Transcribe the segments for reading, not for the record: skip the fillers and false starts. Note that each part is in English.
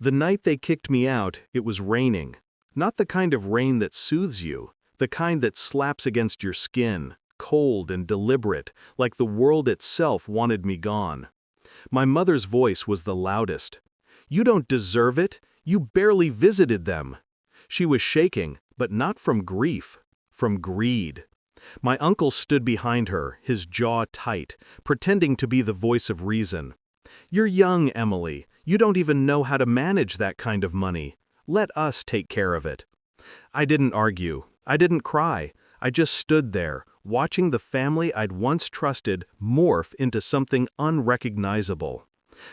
The night they kicked me out, it was raining. Not the kind of rain that soothes you, the kind that slaps against your skin, cold and deliberate, like the world itself wanted me gone. My mother's voice was the loudest. "You don't deserve it. You barely visited them." She was shaking, but not from grief, from greed. My uncle stood behind her, his jaw tight, pretending to be the voice of reason. "You're young, Emily. You don't even know how to manage that kind of money. Let us take care of it." I didn't argue. I didn't cry. I just stood there, watching the family I'd once trusted morph into something unrecognizable.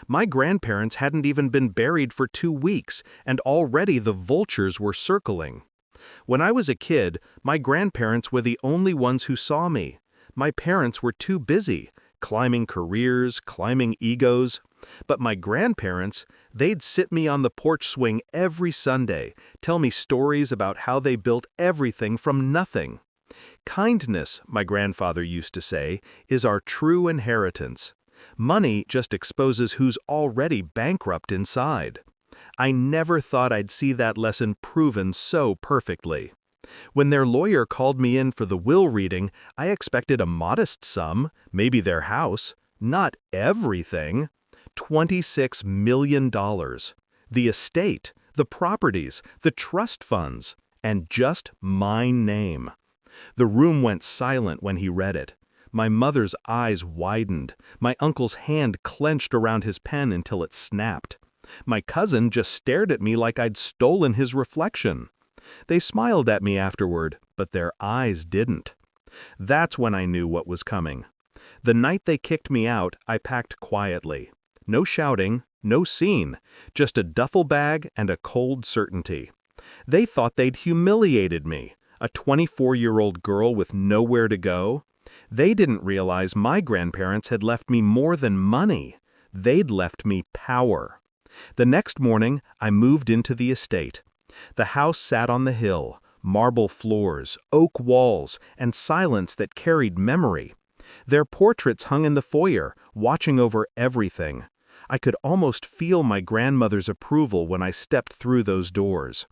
My grandparents hadn't even been buried for 2 weeks, and already the vultures were circling. When I was a kid, my grandparents were the only ones who saw me. My parents were too busy, climbing careers, climbing egos. But my grandparents, they'd sit me on the porch swing every Sunday, tell me stories about how they built everything from nothing. Kindness, my grandfather used to say, is our true inheritance. Money just exposes who's already bankrupt inside. I never thought I'd see that lesson proven so perfectly. When their lawyer called me in for the will reading, I expected a modest sum, maybe their house, not everything. $26 million. The estate, the properties, the trust funds, and just my name. The room went silent when he read it. My mother's eyes widened. My uncle's hand clenched around his pen until it snapped. My cousin just stared at me like I'd stolen his reflection. They smiled at me afterward, but their eyes didn't. That's when I knew what was coming. The night they kicked me out, I packed quietly. No shouting, no scene, just a duffel bag and a cold certainty. They thought they'd humiliated me, a 24-year-old girl with nowhere to go. They didn't realize my grandparents had left me more than money. They'd left me power. The next morning, I moved into the estate. The house sat on the hill, marble floors, oak walls, and silence that carried memory. Their portraits hung in the foyer, watching over everything. I could almost feel my grandmother's approval when I stepped through those doors.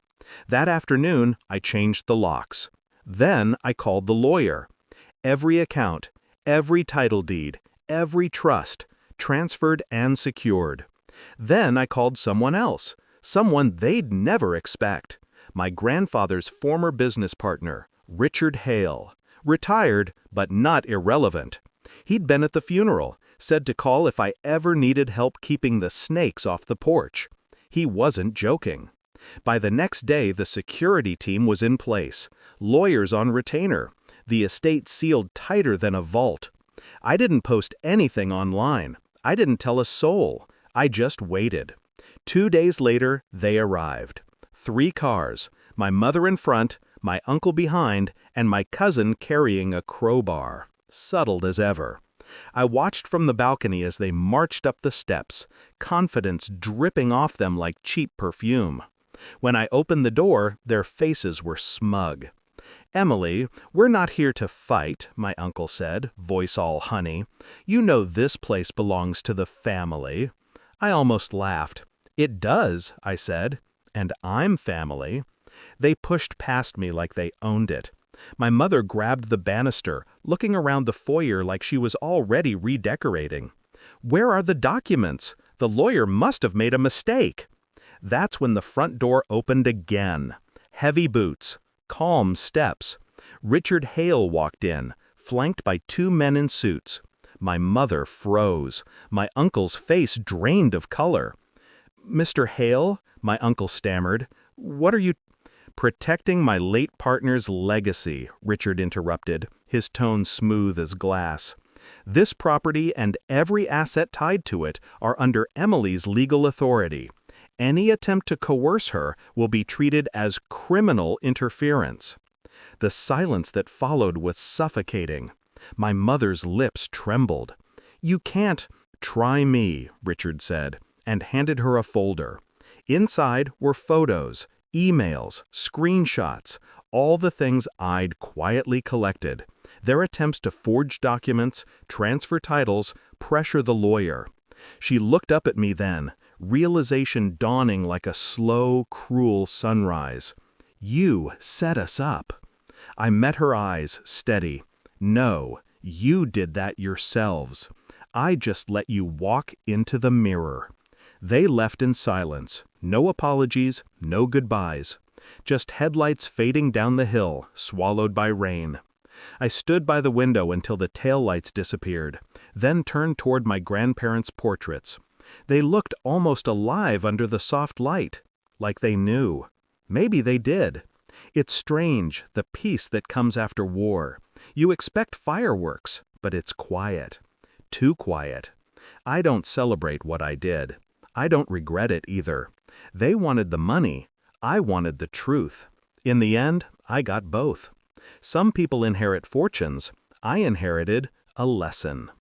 That afternoon, I changed the locks. Then I called the lawyer. Every account, every title deed, every trust, transferred and secured. Then I called someone else, someone they'd never expect. My grandfather's former business partner, Richard Heir. Retired, but not irrelevant. He'd been at the funeral, said to call if I ever needed help keeping the snakes off the porch. He wasn't joking. By the next day, the security team was in place, lawyers on retainer, the estate sealed tighter than a vault. I didn't post anything online. I didn't tell a soul. I just waited. 2 days later, they arrived. 3 cars, my mother in front, my uncle behind, and my cousin carrying a crowbar, settled as ever. I watched from the balcony as they marched up the steps, confidence dripping off them like cheap perfume. When I opened the door, their faces were smug. "Emily, we're not here to fight," my uncle said, voice all honey. "You know this place belongs to the family." I almost laughed. "It does," I said, "and I'm family." They pushed past me like they owned it. My mother grabbed the banister, looking around the foyer like she was already redecorating. "Where are the documents? The lawyer must have made a mistake." That's when the front door opened again. Heavy boots, calm steps. Richard Heir walked in, flanked by 2 men in suits. My mother froze. My uncle's face drained of color. "Mr. Heir," my uncle stammered, "what are you—" "Protecting my late partner's legacy," Richard interrupted, his tone smooth as glass. "This property and every asset tied to it are under Emily's legal authority. Any attempt to coerce her will be treated as criminal interference." The silence that followed was suffocating. My mother's lips trembled. "You can't—" "Try me," Richard said, and handed her a folder. Inside were photos, emails, screenshots, all the things I'd quietly collected. Their attempts to forge documents, transfer titles, pressure the lawyer. She looked up at me then, realization dawning like a slow, cruel sunrise. You set us up. I met her eyes, steady. No, you did that yourselves. I just let you walk into the mirror. They left in silence. No apologies, no goodbyes. Just headlights fading down the hill, swallowed by rain. I stood by the window until the taillights disappeared, then turned toward my grandparents' portraits. They looked almost alive under the soft light, like they knew. Maybe they did. It's strange, the peace that comes after war. You expect fireworks, but it's quiet. Too quiet. I don't celebrate what I did. I don't regret it either. They wanted the money. I wanted the truth. In the end, I got both. Some people inherit fortunes. I inherited a lesson.